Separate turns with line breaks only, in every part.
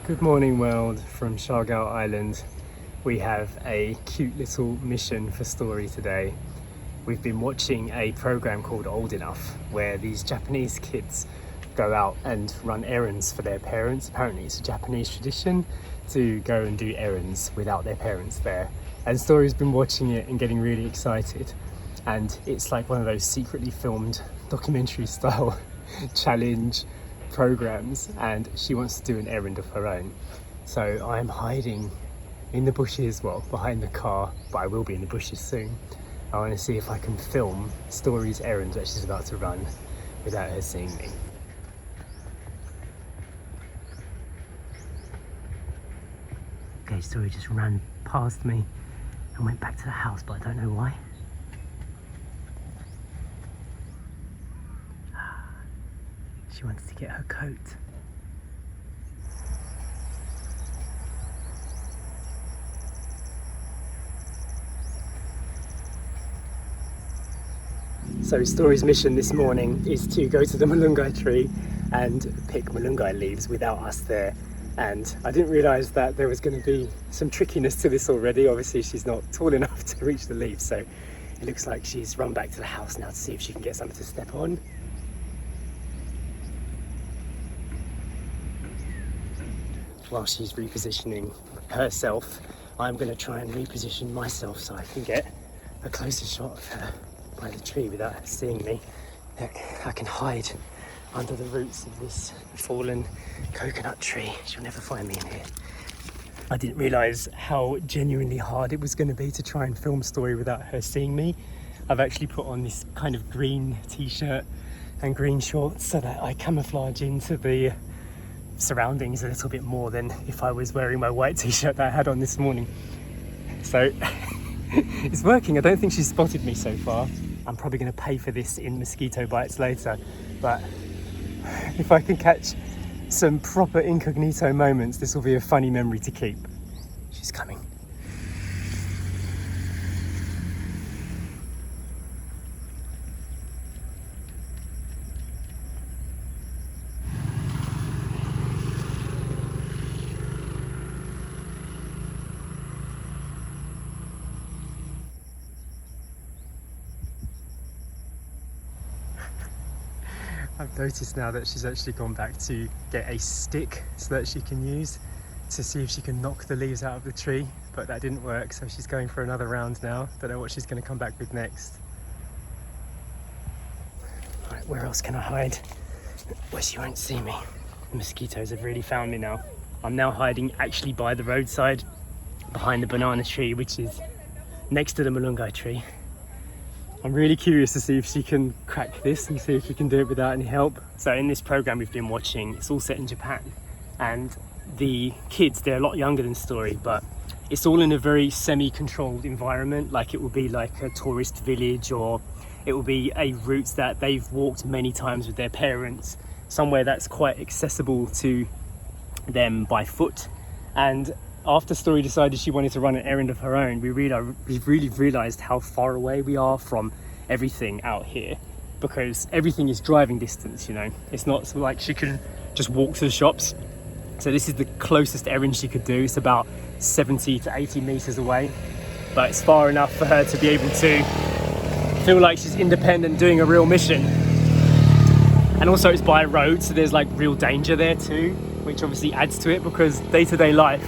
Good morning world from Siargao Island. We have a cute little mission for Story today. We've been watching a program called Old Enough where these Japanese kids go out and run errands for their parents. Apparently it's a Japanese tradition to go and do errands without their parents there. And Story's been watching it and getting really excited. And it's like one of those secretly filmed documentary style challenge programs, and she wants to do an errand of her own. So I'm hiding in the bushes, well, behind the car, but I will be in the bushes soon. I want to see if I can film Story's errand that she's about to run without her seeing me. Okay, Story just ran past me and went back to the house, but I don't know why. She wants to get her coat. So Story's mission this morning is to go to the Malunggay tree and pick Malunggay leaves without us there. And I didn't realise that there was going to be some trickiness to this already. Obviously she's not tall enough to reach the leaves, so it looks like she's run back to the house now to see if she can get something to step on. While she's repositioning herself, I'm going to try and reposition myself so I can get a closer shot of her by the tree without her seeing me. Look, I can hide under the roots of this fallen coconut tree. She'll never find me in here. I didn't realise how genuinely hard it was going to be to try and film Story without her seeing me. I've actually put on this kind of green t-shirt and green shorts so that I camouflage into the surroundings a little bit more than if I was wearing my white t-shirt that I had on this morning. So it's working. I don't think she's spotted me so far. I'm probably going to pay for this in mosquito bites later, but if I can catch some proper incognito moments, this will be a funny memory to keep. She's coming. I've noticed now that she's actually gone back to get a stick so that she can use to see if she can knock the leaves out of the tree, but that didn't work, so she's going for another round now. Don't know what she's going to come back with next. Right, where else can I hide where she won't see me? The mosquitoes have really found me now. I'm now hiding actually by the roadside behind the banana tree, which is next to the Malunggay tree. I'm really curious to see if she can crack this and see if she can do it without any help. So in this program we've been watching, it's all set in Japan, and the kids, they're a lot younger than Story, but it's all in a very semi-controlled environment. Like it will be like a tourist village, or it will be a route that they've walked many times with their parents, somewhere that's quite accessible to them by foot. And after Story decided she wanted to run an errand of her own, we really realised how far away we are from everything out here, because everything is driving distance, you know. It's not like she can just walk to the shops. So this is the closest errand she could do. It's about 70 to 80 metres away, but it's far enough for her to be able to feel like she's independent doing a real mission. And also it's by a road, so there's like real danger there too, which obviously adds to it, because day-to-day life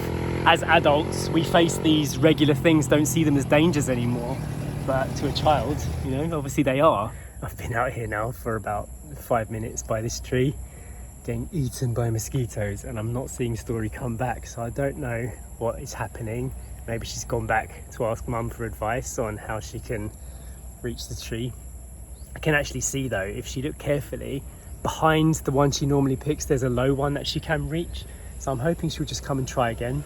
as adults, we face these regular things, don't see them as dangers anymore. But to a child, you know, obviously they are. I've been out here now for about 5 minutes by this tree, getting eaten by mosquitoes, and I'm not seeing Story come back. So I don't know what is happening. Maybe she's gone back to ask Mum for advice on how she can reach the tree. I can actually see though, if she looked carefully, behind the one she normally picks, there's a low one that she can reach. So I'm hoping she'll just come and try again.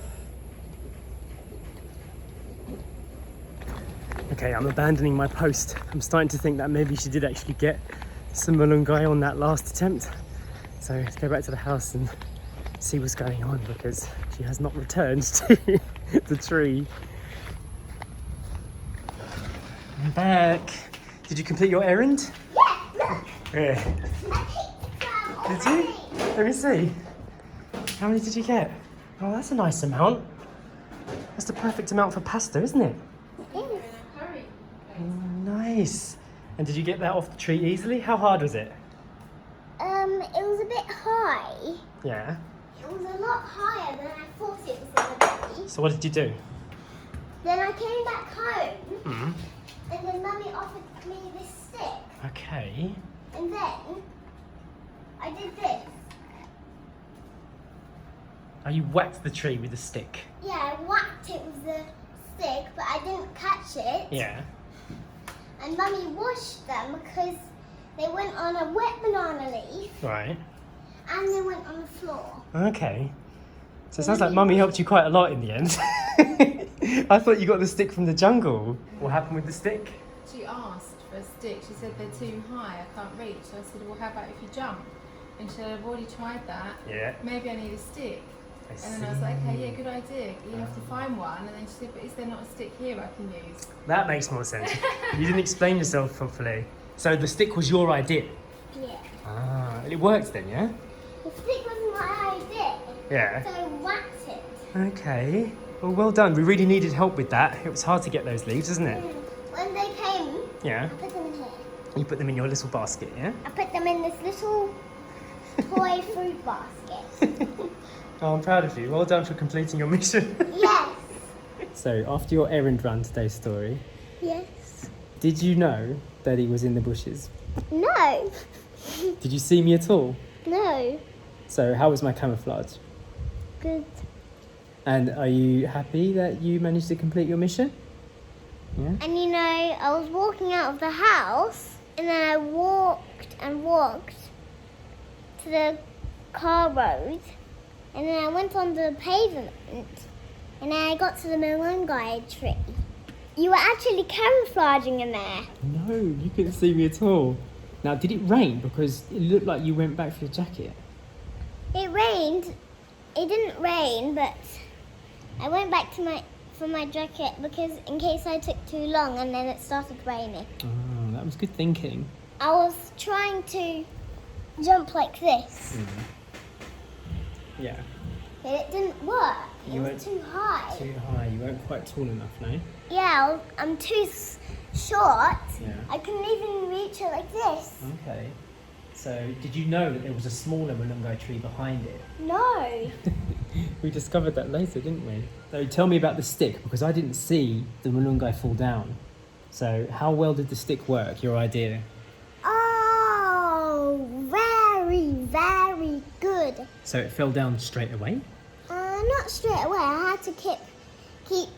Okay, I'm abandoning my post. I'm starting to think that maybe she did actually get some Malunggay on that last attempt. So let's go back to the house and see what's going on, because she has not returned to the tree. I'm back. Did you complete your errand? Yeah. Did you? Let me see. How many did you get? Oh, that's a nice amount. That's the perfect amount for pasta, isn't it?
It is.
Oh, nice. And did you get that off the tree easily? How hard was it?
It was a bit high.
Yeah.
It was a lot higher than I thought it was going to be.
So what did you do?
Then I came back home,
Hmm.
and then Mummy offered me this stick.
Okay.
And then I did this.
Oh, you whacked the tree with a stick.
Yeah, I whacked it with the stick, but I didn't catch it.
Yeah.
And Mummy washed them because they went on a wet banana leaf
Right.
and they went on the floor.
Okay. So it sounds like Mummy helped you quite a lot in the end. I thought you got the stick from the jungle. What happened with the stick?
She asked for a stick. She said they're too high, I can't reach. So I said, well, how about if you jump? And she said, I've already tried that.
Yeah.
Maybe I need a stick. And then I was like, okay, yeah, good idea. You have to find one. And then she said, but is there not a stick here I can use?
That makes more sense. You didn't explain yourself properly. So the stick was your idea?
Yeah.
Ah, it worked then, yeah?
The stick wasn't my idea.
Yeah.
So I whacked it.
Okay. Well done. We really needed help with that. It was hard to get those leaves, isn't it?
When they came,
Yeah.
I put them in here.
You put them in your little basket, yeah?
I put them in this little toy fruit basket.
Oh, I'm proud of you. Well done for completing your mission.
Yes.
So, after your errand run today's story,
Yes.
did you know that he was in the bushes?
No.
Did you see me at all?
No.
So, how was my camouflage?
Good.
And are you happy that you managed to complete your mission? Yeah?
And you know, I was walking out of the house and then I walked and walked to the car road and then I went on the pavement and then I got to the Malunggay tree. You were actually camouflaging in there.
No, you couldn't see me at all. Now, did it rain? Because it looked like you went back for your jacket.
It rained. It didn't rain, but I went back to for my jacket because in case I took too long and then it started raining.
Oh, that was good thinking.
I was trying to jump like this,
Yeah.
but it didn't work.
You
It was too high.
Too high. You weren't quite tall enough, no?
Yeah, I'm too short.
Yeah.
I couldn't even reach it like this.
Okay. So, did you know that there was a smaller Malunggay tree behind it?
No.
We discovered that later, didn't we? So, tell me about the stick, because I didn't see the Malunggay fall down. So, how well did the stick work, your idea?
Oh, very, very good.
So, it fell down straight away?
Not straight away. I had to keep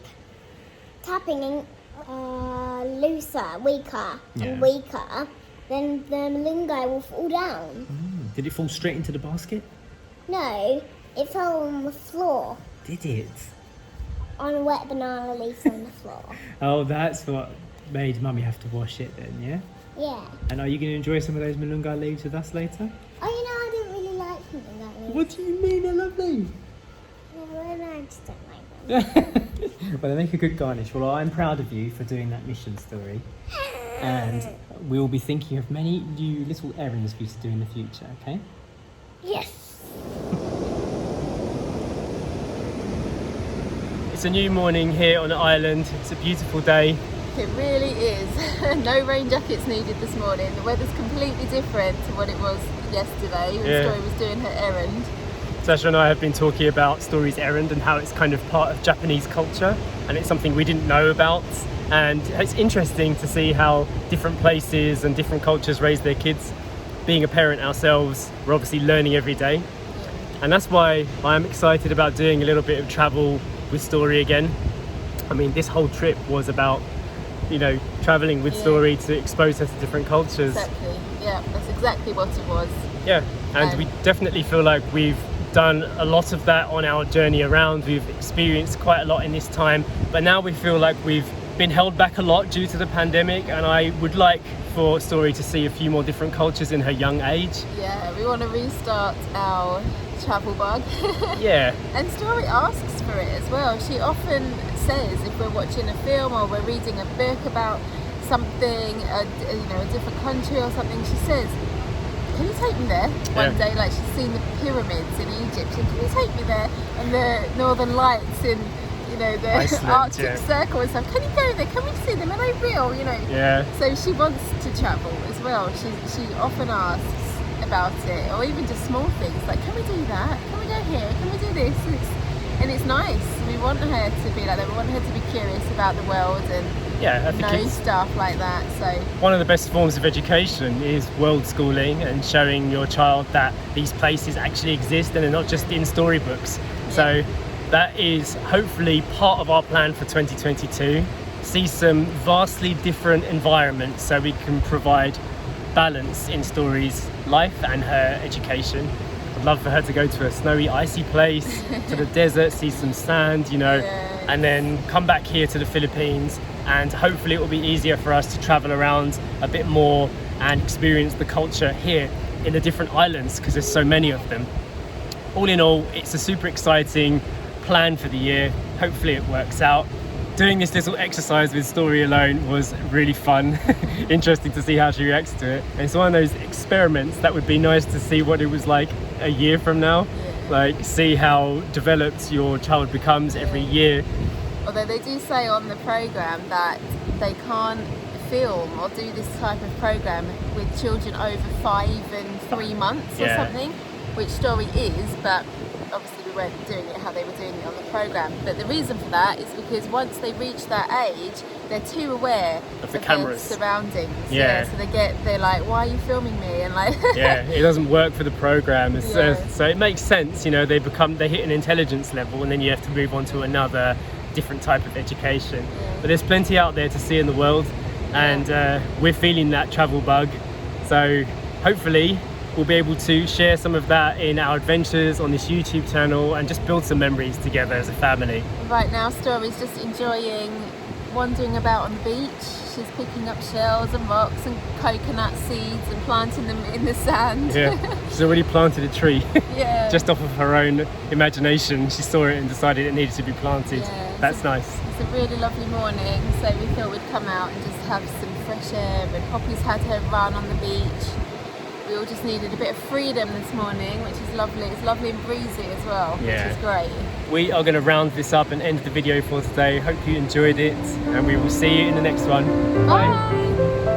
tapping and looser, weaker,
Yeah.
and weaker. Then the Malunggay will fall down.
Did it fall straight into the basket?
No, it fell on the floor,
Did it?
on a wet banana leaf on the floor.
Oh, that's what made Mummy have to wash it then, yeah?
Yeah.
And are you going to enjoy some of those Malunggay leaves with us later?
Oh, you know, I didn't really like Malunggay leaves.
What do you mean? I love these.
No, I just don't like them.
Well, they make a good garnish. Well, I'm proud of you for doing that mission story. And we will be thinking of many new little errands for you to do in the future, okay?
Yes.
It's a new morning here on the island. It's a beautiful day.
It really is. No rain jackets needed this morning. The weather's completely different to what it was yesterday when
Yeah.
Story was doing her errand.
Sasha and I have been talking about Story's errand and how it's kind of part of Japanese culture, and it's something we didn't know about. And it's interesting to see how different places and different cultures raise their kids. Being a parent ourselves, we're obviously learning every day. And that's why I'm excited about doing a little bit of travel with Story again. I mean, this whole trip was about, you know, traveling with Story to expose her to different cultures.
Exactly. Yeah, that's exactly what it was.
Yeah, and we definitely feel like we've done a lot of that on our journey around. We've experienced quite a lot in this time, but now we feel like we've been held back a lot due to the pandemic, and I would like for Story to see a few more different cultures in her young age.
Yeah, we want to restart our travel bug.
Yeah.
And Story asks for it as well. She often says if we're watching a film or we're reading a book about something, a different country or something, she says, can you take me there? One day, like she's seen the pyramids in Egypt. She said, can you take me there? And the Northern Lights in, you know, the
Iceland,
Arctic Circle and stuff. Can you go there? Can we see them? Are they real? You know.
Yeah.
So she wants to travel as well. She often asks about it, or even just small things like, can we do that? Can we go here? Can we do this? And it's nice. We want her to be like that. We want her to be curious about the world and
I think
know stuff like that. So
one of the best forms of education is world schooling and showing your child that these places actually exist and they're not just in storybooks. So that is hopefully part of our plan for 2022. See some vastly different environments so we can provide balance in Story's life and her education. I'd love for her to go to a snowy, icy place, to the desert, see some sand, you know, and then come back here to the Philippines, and hopefully it will be easier for us to travel around a bit more and experience the culture here in the different islands, because there's so many of them. All in all, it's a super exciting plan for the year. Hopefully it works out. Doing this little exercise with Story alone was really fun. Interesting to see how she reacts to it. And it's one of those experiments that would be nice to see what it was like a year from now. Like, see how developed your child becomes every year.
Although they do say on the programme that they can't film or do this type of programme with children over 5 and 3 months or something, which Story is, but obviously we weren't doing it how they were doing it on the programme. But the reason for that is because once they reach that age, they're too aware
of the cameras,
their surroundings. So they're like, why are you filming me? And like,
it doesn't work for the programme. So it makes sense, you know, they hit an intelligence level, and then you have to move on to another different type of education. But there's plenty out there to see in the world, and we're feeling that travel bug. So hopefully we'll be able to share some of that in our adventures on this YouTube channel and just build some memories together as a family.
Right now Story's just enjoying wandering about on the beach. She's picking up shells and rocks and coconut seeds and planting them in the sand.
She's already planted a tree. Just off of her own imagination. She saw it and decided it needed to be planted. That's nice.
It's a really lovely morning, so we thought we'd come out and just have some fresh air, and Poppy's had her run on the beach. We all just needed a bit of freedom this morning, which is lovely. It's lovely and breezy as well, which is great.
We are going to round this up and end the video for today. Hope you enjoyed it, and we will see you in the next one.
Bye.